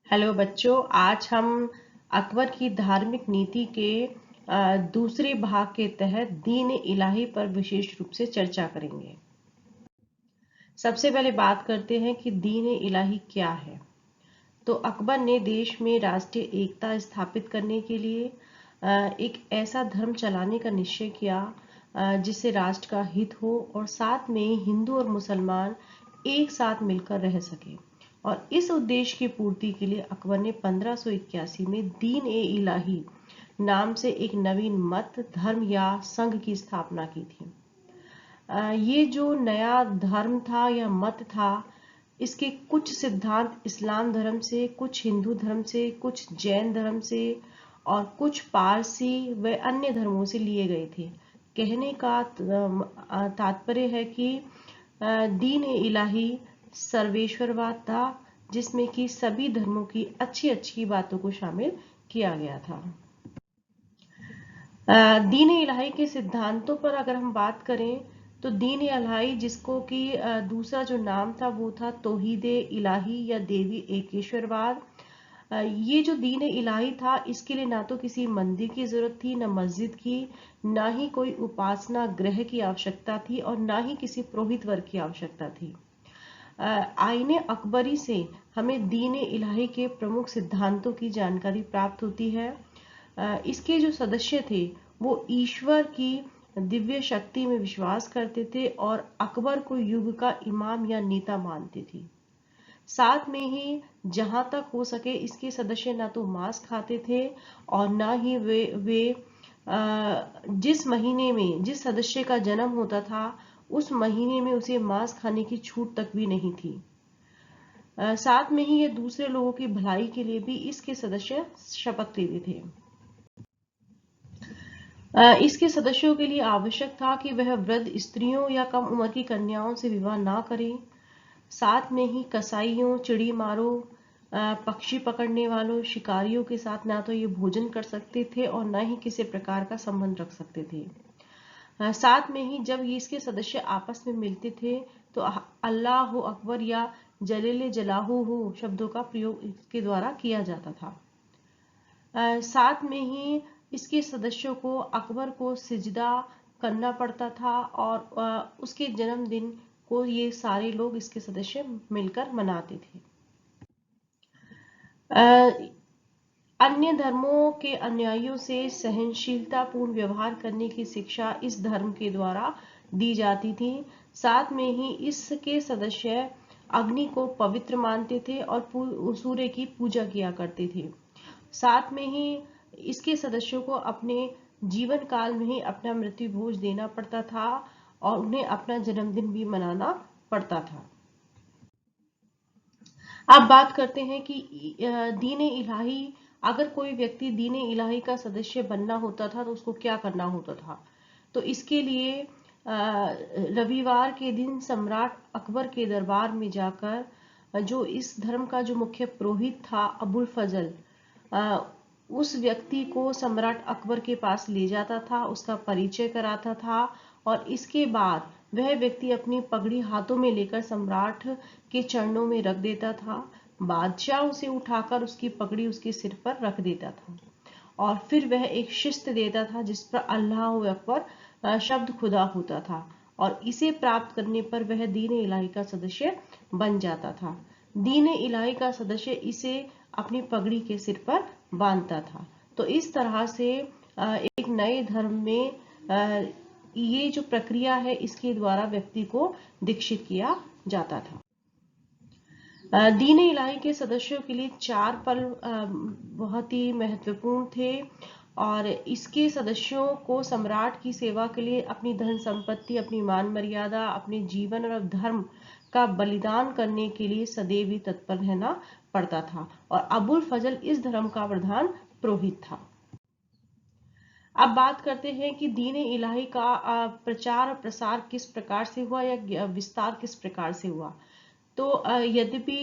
Hello बच्चों, आज हम अकबर की धार्मिक नीति के दूसरे भाग के तहत दीन इलाही पर विशेष रूप से चर्चा करेंगे। सबसे पहले बात करते हैं कि दीन इलाही क्या है। तो अकबर ने देश में राष्ट्रीय एकता स्थापित करने के लिए एक ऐसा धर्म चलाने का निश्चय किया जिससे राष्ट्र का हित हो और साथ में हिंदू और मुसलमान एक साथ मिलकर रह सके। और इस उद्देश्य की पूर्ति के लिए अकबर ने 1581 में दीन ए इलाही नाम से एक नवीन मत, धर्म या संघ की स्थापना की थी। ये जो नया धर्म था या मत था, इसके कुछ सिद्धांत इस्लाम धर्म से, कुछ हिंदू धर्म से, कुछ जैन धर्म से और कुछ पारसी व अन्य धर्मों से लिए गए थे। कहने का तात्पर्य है कि दीन ए इलाही सर्वेश्वरवाद था, जिसमें कि सभी धर्मों की अच्छी अच्छी बातों को शामिल किया गया था। दीन इलाही के सिद्धांतों पर अगर हम बात करें तो दीन इलाही, जिसको कि दूसरा जो नाम था वो था तौहीद इलाही या देवी एकेश्वरवाद। ये जो दीन इलाही था, इसके लिए ना तो किसी मंदिर की जरूरत थी, न मस्जिद की, ना ही कोई उपासना गृह की आवश्यकता थी और ना ही किसी पुरोहित वर्ग की आवश्यकता थी। आईने अकबरी से हमें दीन इलाही के प्रमुख सिद्धांतों की जानकारी प्राप्त होती है। इसके जो सदस्य थे वो ईश्वर की दिव्य शक्ति में विश्वास करते थे और अकबर को युग का इमाम या नेता मानते थे। साथ में ही जहां तक हो सके इसके सदस्य ना तो मांस खाते थे और ना ही वे जिस महीने में जिस सदस्य का जन्म होता था उस महीने में उसे मांस खाने की छूट तक भी नहीं थी। साथ में ही ये दूसरे लोगों की भलाई के लिए भी इसके सदस्य शपथ लेते थे। इसके सदस्यों के लिए आवश्यक था कि वह वृद्ध स्त्रियों या कम उम्र की कन्याओं से विवाह ना करें। साथ में ही कसाईयों, चिड़ी मारों, पक्षी पकड़ने वालों, शिकारियों के साथ ना तो ये भोजन कर सकते थे और ना ही किसी प्रकार का संबंध रख सकते थे। साथ में ही जब ये इसके सदस्य आपस में मिलते थे तो अल्लाह अकबर या जलेले जलाहू हो शब्दों का प्रयोग इसके द्वारा किया जाता था। साथ में ही इसके सदस्यों को अकबर को सिजदा करना पड़ता था और उसके जन्मदिन को ये सारे लोग इसके सदस्य मिलकर मनाते थे। अन्य धर्मों के अनुयायियों से सहनशीलता पूर्ण व्यवहार करने की शिक्षा इस धर्म के द्वारा दी जाती थी। साथ में ही इसके सदस्य अग्नि को पवित्र मानते थे और सूर्य की पूजा किया करते थे। साथ में ही इसके सदस्यों को अपने जीवन काल में ही अपना मृत्यु भोज देना पड़ता था और उन्हें अपना जन्मदिन भी मनाना पड़ता था। अब बात करते हैं कि दीन इलाही, अगर कोई व्यक्ति दीन इलाही का सदस्य बनना होता था तो उसको क्या करना होता था। तो इसके लिए रविवार के दिन सम्राट अकबर के दरबार में जाकर जो इस धर्म का जो मुख्य पुरोहित था अबुल फजल, उस व्यक्ति को सम्राट अकबर के पास ले जाता था, उसका परिचय कराता था और इसके बाद वह व्यक्ति अपनी पगड़ी हाथों में लेकर सम्राट के चरणों में रख देता था। बादशाह उसे उठाकर उसकी पगड़ी उसके सिर पर रख देता था और फिर वह एक शिस्त देता था जिस पर अल्लाह अकबर शब्द खुदा होता था और इसे प्राप्त करने पर वह दीन इलाही का सदस्य बन जाता था। दीन इलाही का सदस्य इसे अपनी पगड़ी के सिर पर बांधता था। तो इस तरह से एक नए धर्म में ये जो प्रक्रिया है इसके द्वारा व्यक्ति को दीक्षित किया जाता था। दीन इलाही के सदस्यों के लिए 4 पल बहुत ही महत्वपूर्ण थे और इसके सदस्यों को सम्राट की सेवा के लिए अपनी धन संपत्ति, अपनी मान मर्यादा, अपने जीवन और धर्म का बलिदान करने के लिए सदैव ही तत्पर रहना पड़ता था और अबुल फजल इस धर्म का प्रधान पुरोहित था। अब बात करते हैं कि दीन इलाही का प्रचार और प्रसार किस प्रकार से हुआ या विस्तार किस प्रकार से हुआ। तो यद्यपि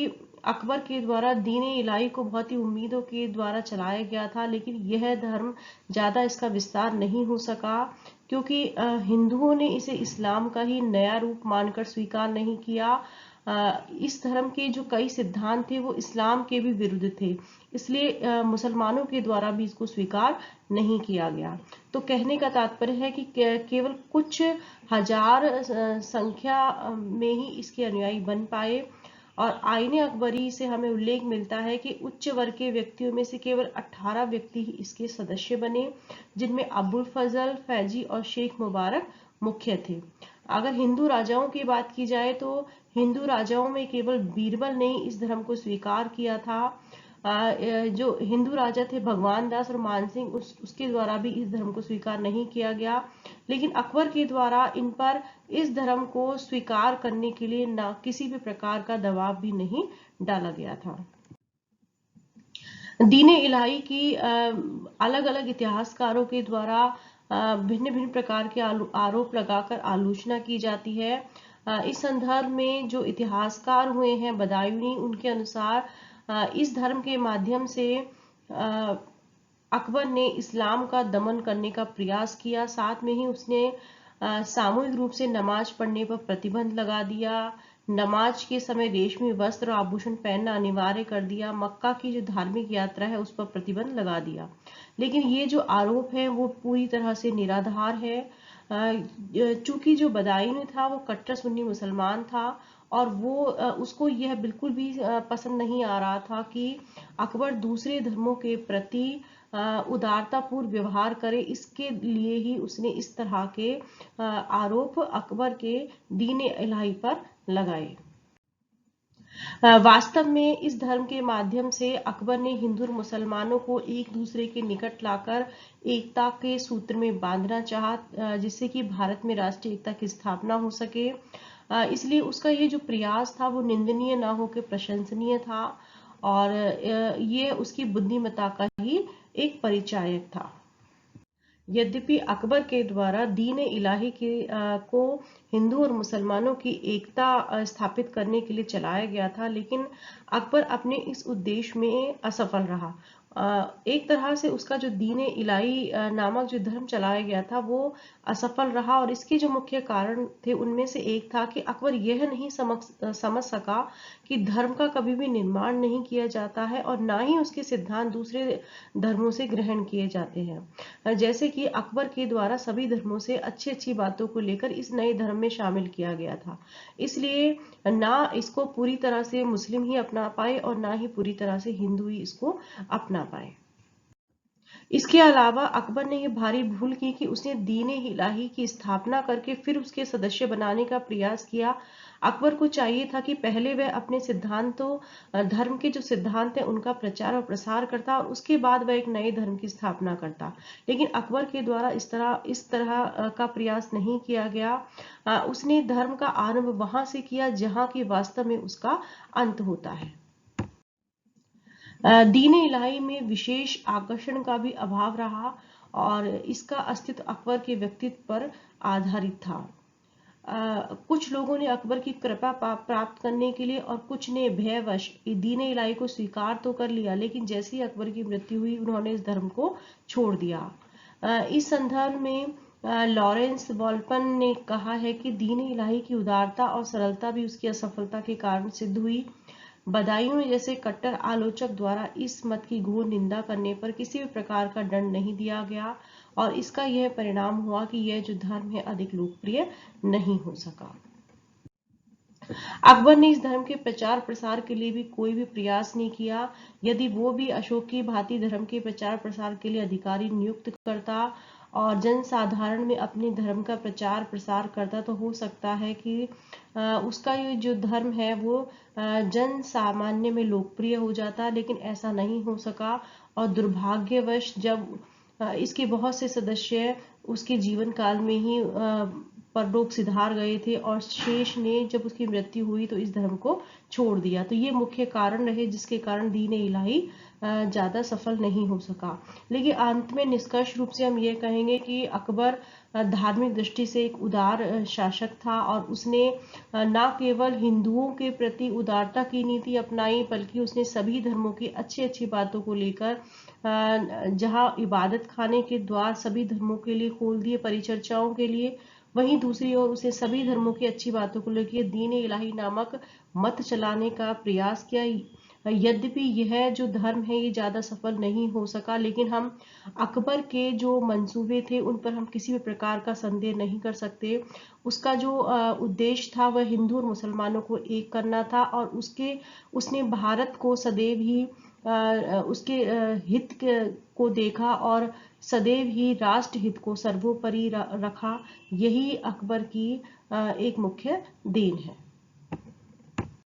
अकबर के द्वारा दीन इलाही को बहुत ही उम्मीदों के द्वारा चलाया गया था, लेकिन यह धर्म ज़्यादा इसका विस्तार नहीं हो सका क्योंकि हिंदुओं ने इसे इस्लाम का ही नया रूप मानकर स्वीकार नहीं किया इस धर्म के जो कई सिद्धांत थे वो इस्लाम के भी विरुद्ध थे, इसलिए मुसलमानों के द्वारा भी इसको स्वीकार नहीं किया गया। तो कहने का तात्पर्य है कि केवल कुछ हजार संख्या में ही इसके अनुयायी बन पाए। और आईने अकबरी से हमें उल्लेख मिलता है कि उच्च वर्ग के व्यक्तियों में से केवल 18 व्यक्ति ही इसके सदस्य बने, जिनमें अबुल फजल, फैजी और शेख मुबारक मुख्य थे। अगर हिंदू राजाओं की बात की जाए तो हिंदू राजाओं में केवल बीरबल ने इस धर्म को स्वीकार किया था। जो हिंदू राजा थे भगवान दास और मानसिंह, उसके द्वारा भी इस धर्म को स्वीकार नहीं किया गया। लेकिन अकबर के द्वारा इन पर इस धर्म को स्वीकार करने के लिए ना किसी भी प्रकार का दबाव भी नहीं डाला गया था। दीन इलाही की अलग अलग इतिहासकारों के द्वारा भिन्न भिन्न प्रकार के आरोप लगाकर आलोचना की जाती है। इस संदर्भ में जो इतिहासकार हुए हैं बदायूनी, उनके अनुसार इस धर्म के माध्यम से अकबर ने इस्लाम का दमन करने का प्रयास किया। साथ में ही उसने सामूहिक रूप से नमाज पढ़ने पर प्रतिबंध लगा दिया, नमाज के समय रेशमी वस्त्र और आभूषण पहनना अनिवार्य कर दिया, मक्का की जो धार्मिक यात्रा है उस पर प्रतिबंध लगा दिया। लेकिन ये जो आरोप है वो पूरी तरह से निराधार है। चूंकि जो बदायूनी था वो कट्टर सुन्नी मुसलमान था और वो उसको यह बिल्कुल भी पसंद नहीं आ रहा था कि अकबर दूसरे धर्मों के प्रति उदारतापूर्व व्यवहार करे। इसके लिए ही उसने इस तरह के आरोप अकबर के दीन इलाही पर लगाए। वास्तव में इस धर्म के माध्यम से अकबर ने हिंदू और मुसलमानों को एक दूसरे के निकट लाकर एकता के सूत्र में बांधना चाहा, जिससे कि भारत में राष्ट्रीय एकता की स्थापना हो सके। इसलिए उसका ये जो प्रयास था वो निंदनीय ना होकर प्रशंसनीय था और ये उसकी बुद्धिमत्ता का ही एक परिचायक था। यद्यपि अकबर के द्वारा दीन इलाही को हिंदू और मुसलमानों की एकता स्थापित करने के लिए चलाया गया था, लेकिन अकबर अपने इस उद्देश्य में असफल रहा। एक तरह से उसका जो दीन इलाही नामक जो धर्म चलाया गया था वो असफल रहा और इसके जो मुख्य कारण थे उनमें से एक था कि अकबर यह नहीं समझ सका कि धर्म का कभी भी निर्माण नहीं किया जाता है और ना ही उसके सिद्धांत दूसरे धर्मों से ग्रहण किए जाते हैं। जैसे कि अकबर के द्वारा सभी धर्मों से अच्छी अच्छी बातों को लेकर इस नए धर्म में शामिल किया गया था, इसलिए ना इसको पूरी तरह से मुस्लिम ही अपना पाए और ना ही पूरी तरह से हिंदू ही इसको अपना पाए। इसके अलावा अकबर ने यह भारी भूल की कि उसने दीन इलाही की स्थापना करके फिर उसके सदस्य बनाने का प्रयास किया। अकबर को चाहिए था कि पहले वह अपने सिद्धांतों धर्म के जो सिद्धांत हैं उनका प्रचार और प्रसार करता और उसके बाद वह एक नए धर्म की स्थापना करता, लेकिन अकबर के द्वारा इस तरह का प्रयास नहीं किया गया। उसने धर्म का आरंभ वहां से किया जहां की वास्तव में उसका अंत होता है। दीन इलाही में विशेष आकर्षण का भी अभाव रहा और इसका अस्तित्व अकबर के व्यक्तित्व पर आधारित था। कुछ लोगों ने अकबर की कृपा प्राप्त करने के लिए और कुछ ने भयवश दीन इलाही को स्वीकार तो कर लिया, लेकिन जैसे ही अकबर की मृत्यु हुई उन्होंने इस धर्म को छोड़ दिया। इस संदर्भ में लॉरेंस वॉल्पन ने कहा है कि दीन इलाही की उदारता और सरलता भी उसकी असफलता के कारण सिद्ध हुई। बदायूं जैसे कट्टर आलोचक द्वारा इस मत की घोर निंदा करने पर किसी भी प्रकार का दंड नहीं दिया गया और इसका यह परिणाम हुआ कि यह जो धर्म है अधिक लोकप्रिय नहीं हो सका। अकबर ने इस धर्म के प्रचार प्रसार के लिए भी कोई भी प्रयास नहीं किया। यदि वो भी अशोक की भांति धर्म के प्रचार प्रसार के लिए अधिकारी नियुक्त करता और जनसाधारण में अपने धर्म का प्रचार प्रसार करता तो हो सकता है कि उसका ये जो धर्म है वो जन सामान्य में लोकप्रिय हो जाता, लेकिन ऐसा नहीं हो सका और दुर्भाग्यवश जब इसके बहुत से सदस्य उसके जीवन काल में ही परलोक सिधार गए थे और शेष ने जब उसकी मृत्यु हुई तो इस धर्म को छोड़ दिया। तो ये मुख्य कारण रहे जिसके कारण दीन इलाही ज्यादा सफल नहीं हो सका। लेकिन अंत में निष्कर्ष रूप से हम ये कहेंगे कि अकबर धार्मिक दृष्टि से एक उदार शासक था और उसने न केवल हिंदुओं के प्रति उदारता की नीति अपनाई बल्कि उसने सभी धर्मों की अच्छी अच्छी बातों को लेकर जहां इबादत खाने के द्वार सभी धर्मों के लिए खोल दिए परिचर्चाओं के लिए, वहीं दूसरी ओर उसने सभी धर्मों की अच्छी बातों को लेकर दीन इलाही नामक मत चलाने का प्रयास किया। यद्यपि यह जो धर्म है ये ज़्यादा सफल नहीं हो सका, लेकिन हम अकबर के जो मंसूबे थे उन पर हम किसी भी प्रकार का संदेह नहीं कर सकते। उसका जो उद्देश्य था वह हिंदू और मुसलमानों को एक करना था, और उसने भारत को सदैव ही उसके को देखा और सदैव ही राष्ट्र हित को सर्वोपरि रखा। यही अकबर की एक मुख्य देन है।